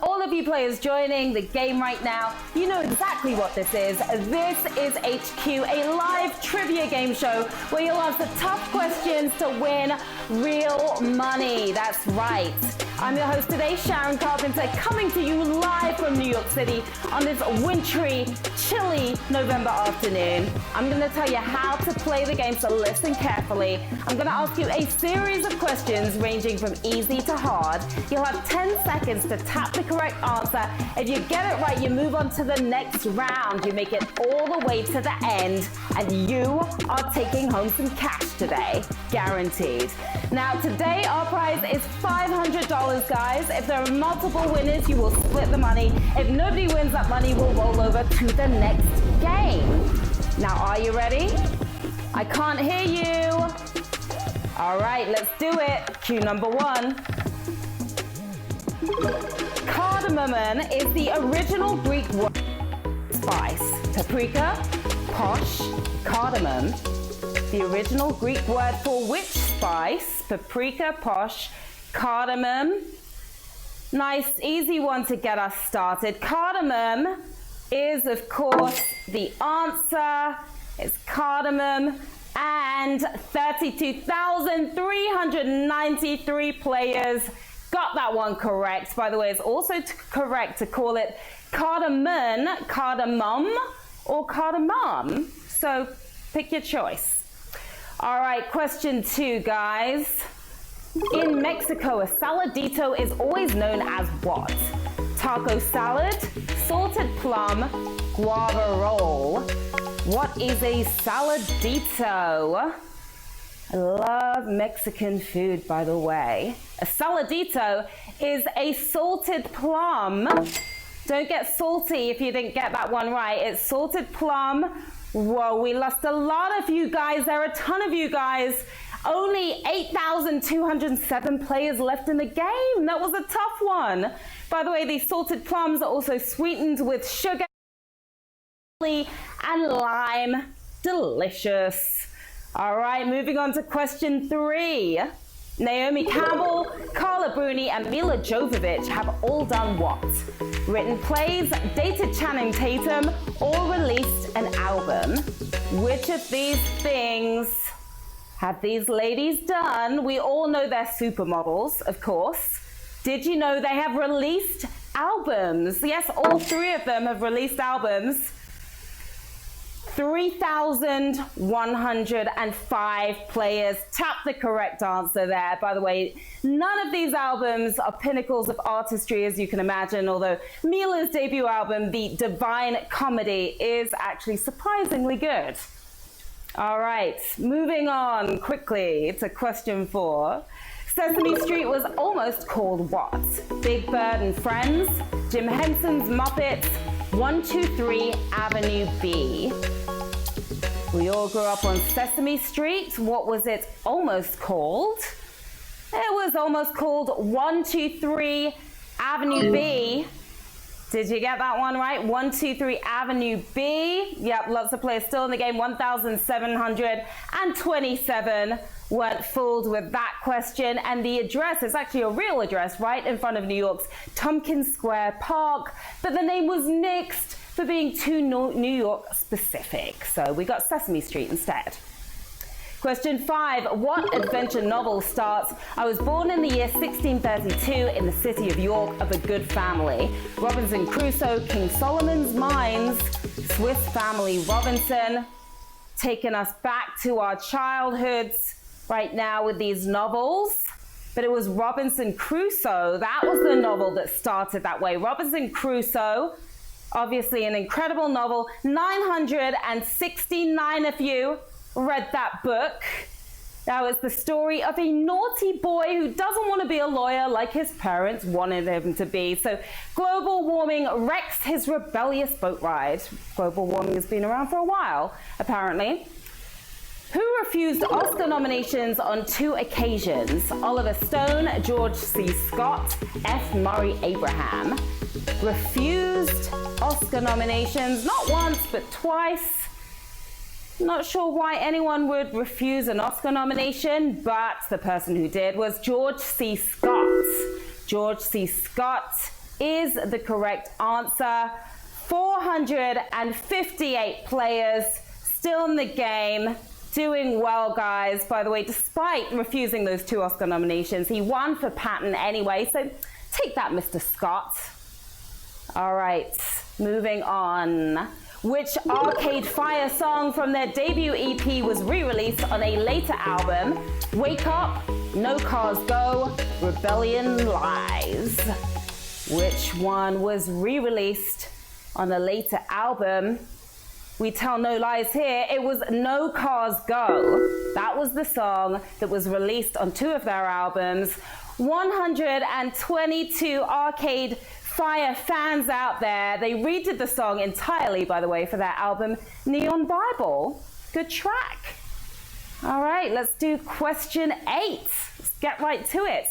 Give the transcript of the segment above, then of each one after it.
All of you players joining the game right now, you know exactly what this is. This is HQ, a live trivia game show where you'll answer tough questions to win real money. That's right. I'm your host today, Sharon Carpenter, coming to you live from New York City on this wintry, chilly November afternoon. I'm going to tell you how to play the game, so listen carefully. I'm going to ask you a series of questions ranging from easy to hard. You'll have 10 seconds to tap the correct answer. If you get it right, you move on to the next round. You make it all the way to the end, and you are taking home some cash today, guaranteed. Now, today our prize is $500, guys. If there are multiple winners, you will split the money. If nobody wins, that money will roll over to the next game. Now, are you ready? I can't hear you. All right, let's do it. Cue number one. Cardamom is the original Greek word spice. Paprika, posh, cardamom. The original Greek word for which spice? Paprika, posh, cardamom. Nice, easy one to get us started. Cardamom is, of course, the answer. It's cardamom. And 32,393 players got that one correct. By the way, it's also correct to call it cardamom, or cardamom. So pick your choice. All right, question 2, guys. In Mexico, a saladito is always known as what? Taco salad, salted plum, guava roll. What is a saladito? I love Mexican food, by the way. A saladito is a salted plum. Don't get salty if you didn't get that one right. It's salted plum. Whoa, we lost a lot of you guys. There are a ton of you guys. Only 8,207 players left in the game. That was a tough one. By the way, these salted plums are also sweetened with sugar and lime. Delicious. All right, moving on to question 3. Naomi Campbell, Carla Bruni, and Mila Jovovich have all done what? Written plays, dated Channing Tatum, or released an album? Which of these things have these ladies done? We all know they're supermodels, of course. Did you know they have released albums? Yes, all 3 of them have released albums. 3,105 players tapped the correct answer there. By the way, none of these albums are pinnacles of artistry, as you can imagine, although Mila's debut album, The Divine Comedy, is actually surprisingly good. All right, moving on quickly to question 4. Sesame Street was almost called what? Big Bird and Friends, Jim Henson's Muppets, 123 Avenue B. We all grew up on Sesame Street. What was it almost called? It was almost called 123 Avenue B. Did you get that one right? 123 Avenue B. Yep, lots of players still in the game. 1,727 weren't fooled with that question. And the address is actually a real address right in front of New York's Tompkins Square Park. But the name was nixed for being too New York specific. So we got Sesame Street instead. Question 5, what adventure novel starts, I was born in the year 1632 in the city of York of a good family. Robinson Crusoe, King Solomon's Mines, Swiss Family Robinson, taking us back to our childhoods right now with these novels. But it was Robinson Crusoe, that was the novel that started that way. Robinson Crusoe, obviously an incredible novel. 969 of you read that book. Now it's the story of a naughty boy who doesn't want to be a lawyer like his parents wanted him to be. So global warming wrecks his rebellious boat ride. Global warming has been around for a while, apparently. Who refused Oscar nominations on 2 occasions? Oliver Stone, George C. Scott, F. Murray Abraham. Refused Oscar nominations, not once, but twice. Not sure why anyone would refuse an Oscar nomination, but the person who did was George C. Scott. George C. Scott is the correct answer. 458 players still in the game. Doing well, guys. By the way, despite refusing those 2 Oscar nominations, he won for Patton anyway, so take that, Mr. Scott. All right, moving on. Which Arcade Fire song from their debut EP was re-released on a later album? Wake Up, No Cars Go, Rebellion Lies. Which one was re-released on a later album? We tell no lies here. It was No Cars Go. That was the song that was released on 2 of their albums. 122 Arcade Fire fans out there. They redid the song entirely, by the way, for their album Neon Bible. Good track. All right, let's do question 8. Let's get right to it.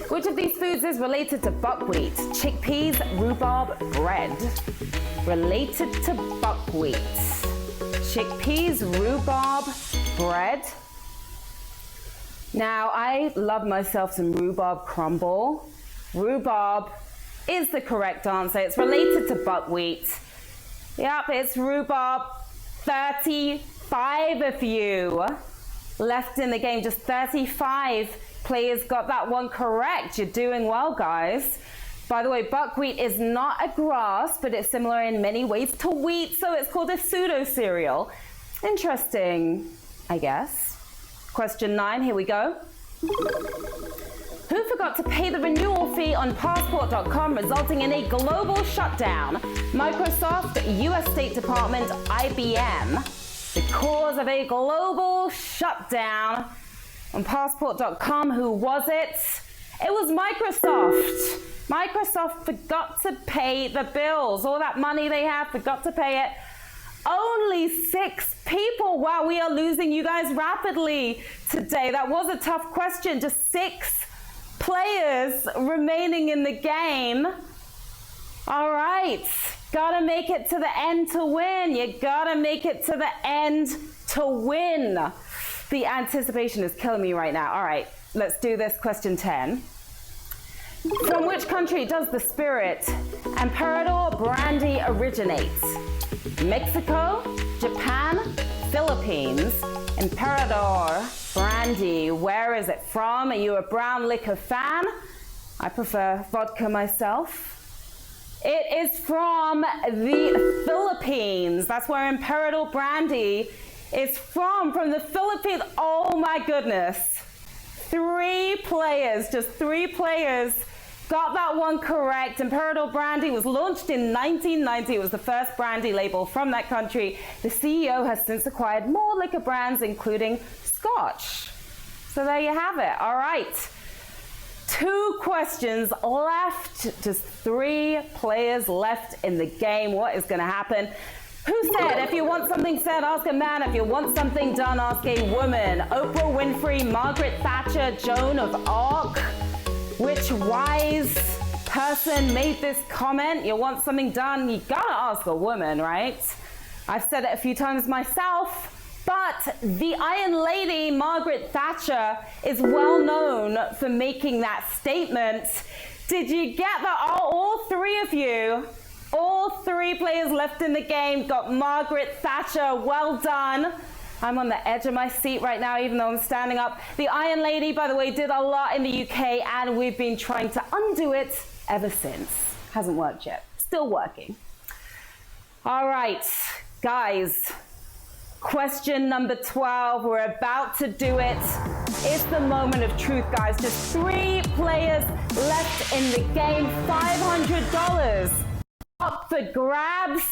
Which of these foods is related to buckwheat? Chickpeas, rhubarb, bread. Related to buckwheat. Chickpeas, rhubarb, bread. Now, I love myself some rhubarb crumble. Rhubarb is the correct answer. It's related to buckwheat. Yep, it's rhubarb. 35 of you left in the game. Just 35 players got that one correct. You're doing well, guys. By the way, buckwheat is not a grass, but it's similar in many ways to wheat, so it's called a pseudo-cereal. Interesting, I guess. Question 9, here we go. Who forgot to pay the renewal fee on passport.com, resulting in a global shutdown? Microsoft, US State Department, IBM. The cause of a global shutdown on passport.com, who was it? It was Microsoft. Microsoft forgot to pay the bills. All that money they have, forgot to pay it. Only 6 people. Wow, we are losing you guys rapidly today. That was a tough question. Just 6 players remaining in the game. All right, gotta make it to the end to win. You gotta make it to the end to win. The anticipation is killing me right now. All right, let's do this. Question 10. From which country does the spirit Emperador brandy originate? Mexico, Japan, Philippines. Emperador brandy, where is it from? Are you a brown liquor fan? I prefer vodka myself. It is from the Philippines. That's where Emperador brandy is from the Philippines. Oh my goodness. 3 players, just 3 players got that one correct. Emperador brandy was launched in 1990. It was the first brandy label from that country. The CEO has since acquired more liquor brands, including Scotch. So there you have it. All right. 2 questions left. Just 3 players left in the game. What is going to happen? Who said, if you want something said, ask a man. If you want something done, ask a woman? Oprah Winfrey, Margaret Thatcher, Joan of Arc? Which wise person made this comment? You want something done, you gotta ask a woman, right? I've said it a few times myself, but the Iron Lady, Margaret Thatcher, is well known for making that statement. Did you get that? All 3 of you, all 3 players left in the game got Margaret Thatcher. Well done. I'm on the edge of my seat right now, even though I'm standing up. The Iron Lady, by the way, did a lot in the UK, and we've been trying to undo it ever since. Hasn't worked yet. Still working. All right, guys. Question number 12. We're about to do it. It's the moment of truth, guys. Just 3 players left in the game. $500 up for grabs.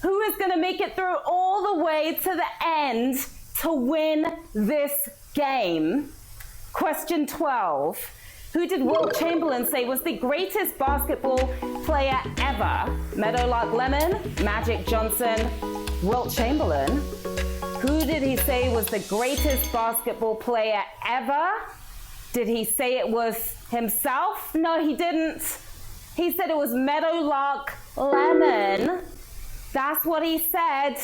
Who is going to make it through all the way to the end to win this game? Question 12. Who did Wilt Chamberlain say was the greatest basketball player ever? Meadowlark Lemon, Magic Johnson, Wilt Chamberlain. Who did he say was the greatest basketball player ever? Did he say it was himself? No, he didn't. He said it was Meadowlark Lemon. That's what he said.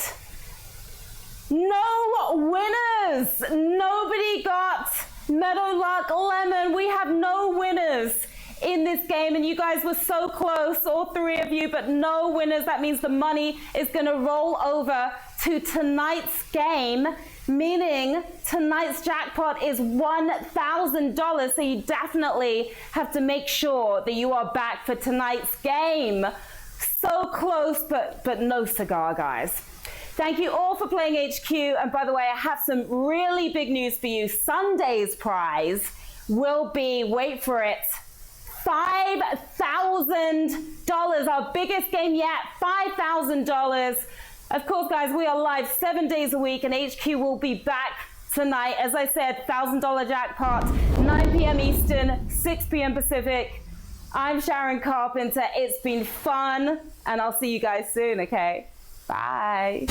No winners. Nobody got Meadowlark Lemon. We have no winners in this game, and you guys were so close, all three of you, but no winners. That means the money is going to roll over to tonight's game, meaning tonight's jackpot is $1,000. So you definitely have to make sure that you are back for tonight's game. So close, but no cigar, guys. Thank you all for playing HQ. And by the way, I have some really big news for you. Sunday's prize will be, wait for it, $5,000. Our biggest game yet, $5,000. Of course, guys, we are live 7 days a week, and HQ will be back tonight. As I said, $1,000 jackpot, 9 p.m. Eastern, 6 p.m. Pacific. I'm Sharon Carpenter. It's been fun, and I'll see you guys soon, okay? Bye.